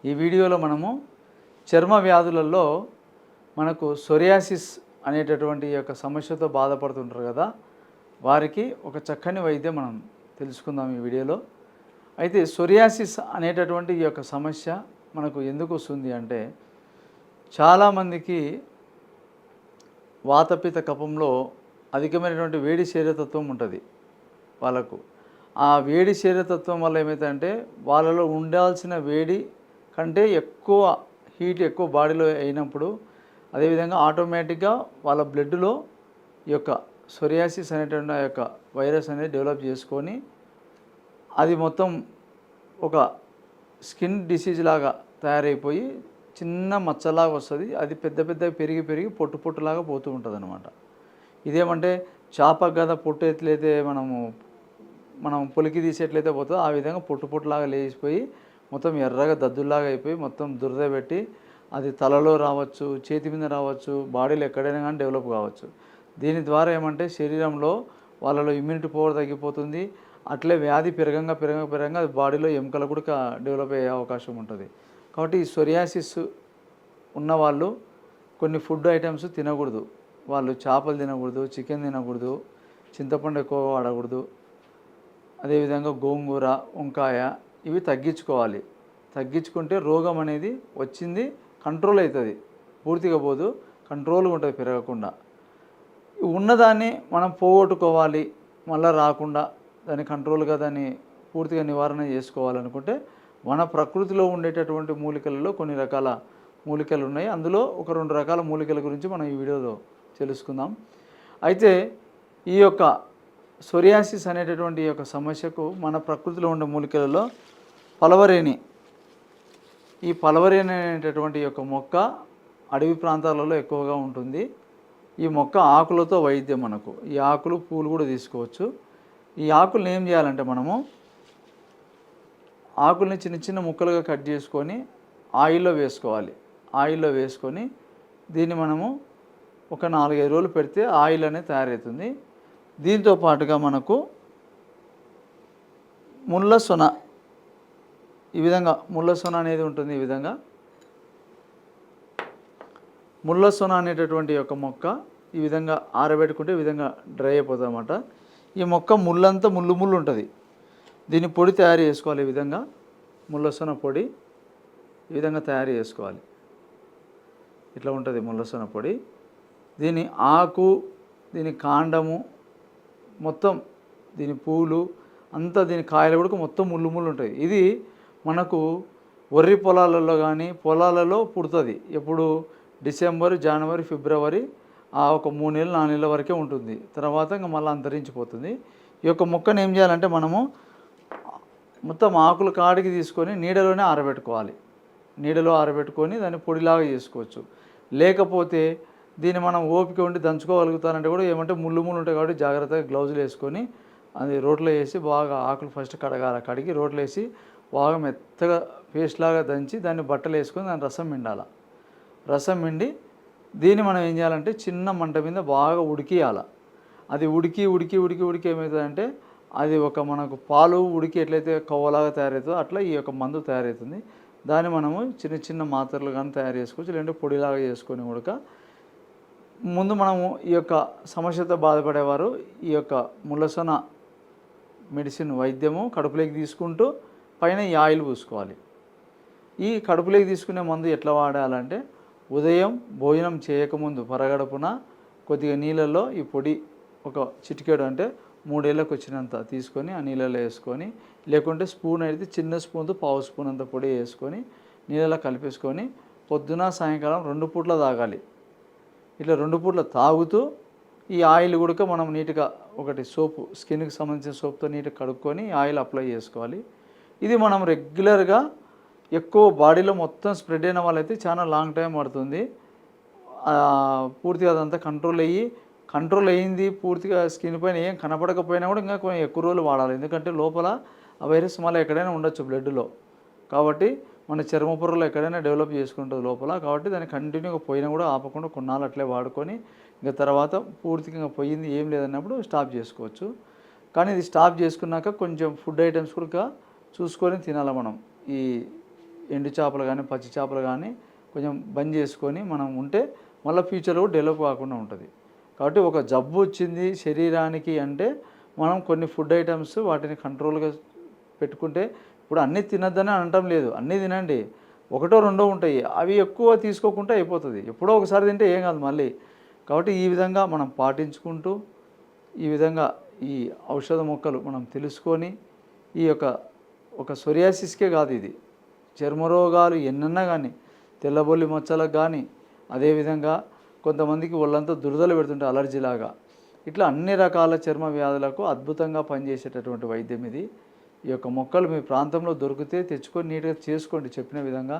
ఈ వీడియోలో మనము చర్మ వ్యాధులలో మనకు సోరియాసిస్ అనేటటువంటి యొక్క సమస్యతో బాధపడుతుంటారు కదా, వారికి ఒక చక్కని వైద్యం మనం తెలుసుకుందాం ఈ వీడియోలో. అయితే సోరియాసిస్ అనేటటువంటి ఈ యొక్క సమస్య మనకు ఎందుకు వస్తుంది అంటే, చాలామందికి వాతపిత్త కఫంలో అధికమైనటువంటి వేడి శరీరతత్వం ఉంటుంది వాళ్ళకు. ఆ వేడి శరీరతత్వం వల్ల ఏమవుతుందంటే, వాళ్ళలో ఉండాల్సిన వేడి కంటే ఎక్కువ హీట్ ఎక్కువ బాడీలో అయినప్పుడు, అదేవిధంగా ఆటోమేటిక్గా వాళ్ళ బ్లడ్లో ఈ యొక్క సోరియాసిస్ అనేటువంటి ఆ యొక్క వైరస్ అనేది డెవలప్ చేసుకొని అది మొత్తం ఒక స్కిన్ డిసీజ్ లాగా తయారైపోయి చిన్న మచ్చలాగా వస్తుంది. అది పెద్ద పెద్దగా పెరిగి పెరిగి పొట్టు పొట్టులాగా పోతూ ఉంటుంది అనమాట. ఇదేమంటే చేప గద పొట్టు ఎట్లయితే మనం పొలికి తీసేట్లయితే పోతుందో ఆ విధంగా పొట్టు పొట్టులాగా లేచిపోయి మొత్తం ఎర్రగా దద్దుల్లాగా అయిపోయి మొత్తం దురద పెట్టి అది తలలో రావచ్చు, చేతి మీద రావచ్చు, బాడీలో ఎక్కడైనా కానీ డెవలప్ కావచ్చు. దీని ద్వారా ఏమంటే శరీరంలో వాళ్ళలో ఇమ్యూనిటీ పవర్ తగ్గిపోతుంది. అట్లే వ్యాధి పెరగంగా అది బాడీలో ఎముకలు కూడా డెవలప్ అయ్యే అవకాశం ఉంటుంది. కాబట్టి ఈ సోరియాసిస్ ఉన్నవాళ్ళు కొన్ని ఫుడ్ ఐటమ్స్ తినకూడదు. వాళ్ళు చేపలు తినకూడదు, చికెన్ తినకూడదు, చింతపండు ఎక్కువ వాడకూడదు, అదేవిధంగా గోంగూర, వంకాయ ఇవి తగ్గించుకోవాలి. తగ్గించుకుంటే రోగం అనేది వచ్చింది కంట్రోల్ అవుతుంది, పూర్తిగా పోదు, కంట్రోల్గా ఉంటుంది పెరగకుండా. ఉన్నదాన్ని మనం పోగొట్టుకోవాలి, మళ్ళీ రాకుండా దాన్ని కంట్రోల్గా దాన్ని పూర్తిగా నివారణ చేసుకోవాలనుకుంటే మన ప్రకృతిలో ఉండేటటువంటి మూలికలలో కొన్ని రకాల మూలికలు ఉన్నాయి. అందులో ఒక 2 రకాల మూలికల గురించి మనం ఈ వీడియోలో తెలుసుకుందాం. అయితే ఈ యొక్క సోరియాసిస్ అనేటటువంటి ఈ యొక్క సమస్యకు మన ప్రకృతిలో ఉండే మూలికలలో పలవరేణి, ఈ పలవరేణి అనేటటువంటి యొక్క మొక్క అడవి ప్రాంతాలలో ఎక్కువగా ఉంటుంది. ఈ మొక్క ఆకులతో వైద్యం మనకు. ఈ ఆకులు పూలు కూడా తీసుకోవచ్చు. ఈ ఆకుల్ని ఏం చేయాలంటే, మనము ఆకుల్ని చిన్న చిన్న ముక్కలుగా కట్ చేసుకొని ఆయిల్లో వేసుకోవాలి. ఆయిల్లో వేసుకొని దీన్ని మనము ఒక 4-5 రోజులు పెడితే ఆయిల్ అనేది తయారవుతుంది. దీంతో పాటుగా మనకు ముళ్ళ సొన, ఈ విధంగా ముళ్ళ సొన అనేది ఉంటుంది. ఈ విధంగా ముళ్ళ సొన అనేటటువంటి యొక్క మొక్క ఈ విధంగా ఆరబెట్టుకుంటే ఈ విధంగా డ్రై అయిపోతుంది అన్నమాట. ఈ మొక్క ముళ్ళంతా ముళ్ళు ఉంటుంది. దీన్ని పొడి తయారు చేసుకోవాలి. ఈ విధంగా ముళ్ళ సొన పొడి ఈ విధంగా తయారు చేసుకోవాలి. ఇట్లా ఉంటుంది ముళ్ళ సొన పొడి. దీని ఆకు, దీని కాండము మొత్తం, దీని పూలు అంతా, దీని కాయలు కూడా మొత్తం ముళ్ళు ఉంటాయి. ఇది మనకు వరి పొలాలలో కానీ పొలాలలో పుడుతుంది. ఎప్పుడు డిసెంబర్, జనవరి, ఫిబ్రవరి ఒక 3 నెలలు 4 నెలల వరకే ఉంటుంది. తర్వాత ఇంకా మళ్ళీ అంతరించిపోతుంది. ఈ యొక్క మొక్కను ఏం చేయాలంటే, మనము మొత్తం ఆకులు కాడికి తీసుకొని నీడలోనే ఆరబెట్టుకోవాలి. నీడలో ఆరబెట్టుకొని దాన్ని పొడిలాగా చేసుకోవచ్చు. లేకపోతే దీన్ని మనం ఓపిక ఉండి దంచుకోగలుగుతానంటే కూడా ఏమంటే ముళ్ళు ఉంటాయి కాబట్టి జాగ్రత్తగా గ్లౌజులు వేసుకొని అది రోట్లో వేసి బాగా ఆకులు ఫస్ట్ కడిగి రోట్లో వేసి బాగా మెత్తగా పేస్ట్ లాగా దంచి దాన్ని బట్టలు వేసుకొని దాని రసం పిండాలి. రసం పిండి దీన్ని మనం ఏం చేయాలంటే చిన్న మంట మీద బాగా ఉడికియాలి. అది ఉడికి ఏమవుతుందంటే, అది ఒక మనకు పాలు ఉడికి ఎట్లయితే కవ్వలాగా తయారవుతుందో అట్లా ఈ యొక్క మందు తయారవుతుంది. దాన్ని మనము చిన్న చిన్న మాత్రలు కానీ తయారు చేసుకోవచ్చు, లేదంటే పొడిలాగా చేసుకొని ఉడక. ముందు మనము ఈ యొక్క సమస్యతో బాధపడేవారు ఈ యొక్క ముళ్ళసొన మెడిసిన్ వైద్యము కడుపులోకి తీసుకుంటూ పైన ఈ ఆయిల్ పూసుకోవాలి. ఈ కడుపులోకి తీసుకునే మందు ఎట్లా వాడాలంటే, ఉదయం భోజనం చేయకముందు పరగడుపున కొద్దిగా నీళ్ళల్లో ఈ పొడి ఒక చిటికెడు అంటే 3 ఏళ్ళకు వచ్చినంత తీసుకొని ఆ నీళ్ళలో వేసుకొని, లేకుంటే స్పూన్ అయితే చిన్న స్పూన్తో 1/2 స్పూన్ అంత పొడి వేసుకొని నీళ్ళలో కలిపేసుకొని పొద్దున సాయంకాలం 2 పూట్ల తాగాలి. ఇట్లా 2 పూట్ల తాగుతూ ఈ ఆయిల్ కూడా మనం నీట్గా ఒకటి సోపు, స్కిన్కి సంబంధించిన సోప్తో నీట్గా కడుక్కొని ఆయిల్ అప్లై చేసుకోవాలి. ఇది మనం రెగ్యులర్గా ఎక్కువ బాడీలో మొత్తం స్ప్రెడ్ అయిన వాళ్ళైతే చాలా లాంగ్ టైం పడుతుంది. పూర్తిగా అదంతా కంట్రోల్ అయ్యింది పూర్తిగా స్కిన్ పైన ఏం కనపడకపోయినా కూడా ఇంకా కొంచెం ఎక్కువ రోజులు వాడాలి. ఎందుకంటే లోపల ఆ వైరస్ మళ్ళీ ఎక్కడైనా ఉండొచ్చు బ్లడ్లో. కాబట్టి మన చర్మ పొరలో ఎక్కడైనా డెవలప్ చేసుకుంటుంది లోపల. కాబట్టి దాన్ని కంటిన్యూగా పోయినా కూడా ఆపకుండా కొన్నాళ్ళు అట్లే వాడుకొని ఇంకా తర్వాత పూర్తిగా పోయింది ఏం లేదన్నప్పుడు స్టాప్ చేసుకోవచ్చు. కానీ ఇది స్టాప్ చేసుకున్నాక కొంచెం ఫుడ్ ఐటమ్స్ కూడా చూసుకొని తినాలి మనం. ఈ ఎండు చేపలు కానీ పచ్చి చేపలు కానీ కొంచెం బంద్ చేసుకొని మనం ఉంటే మళ్ళీ ఫ్యూచర్లో డెవలప్ కాకుండా ఉంటుంది. కాబట్టి ఒక జబ్బు వచ్చింది శరీరానికి అంటే మనం కొన్ని ఫుడ్ ఐటమ్స్ వాటిని కంట్రోల్గా పెట్టుకుంటే, ఇప్పుడు అన్నీ తినొద్దని అనటం లేదు, అన్నీ తినండి, ఒకటో రెండో ఉంటాయి, అవి ఎక్కువ తీసుకోకుండా అయిపోతుంది. ఎప్పుడో ఒకసారి తింటే ఏం కాదు మళ్ళీ. కాబట్టి ఈ విధంగా మనం పాటించుకుంటూ ఈ విధంగా ఈ ఔషధ మొక్కలు మనం తెలుసుకొని ఈ యొక్క ఒక సొరియాసిస్కే కాదు, ఇది చర్మరోగాలు ఎన్నన్నా కానీ, తెల్లబొల్లి మచ్చలకు కానీ, అదేవిధంగా కొంతమందికి ఒళ్ళంతా దురదలు పెడుతుంటే అలర్జీలాగా, ఇట్లా అన్ని రకాల చర్మ వ్యాధులకు అద్భుతంగా పనిచేసేటటువంటి వైద్యం ఇది. ఈ యొక్క మొక్కలు మీ ప్రాంతంలో దొరికితే తెచ్చుకొని నీట్గా చేసుకోండి చెప్పిన విధంగా.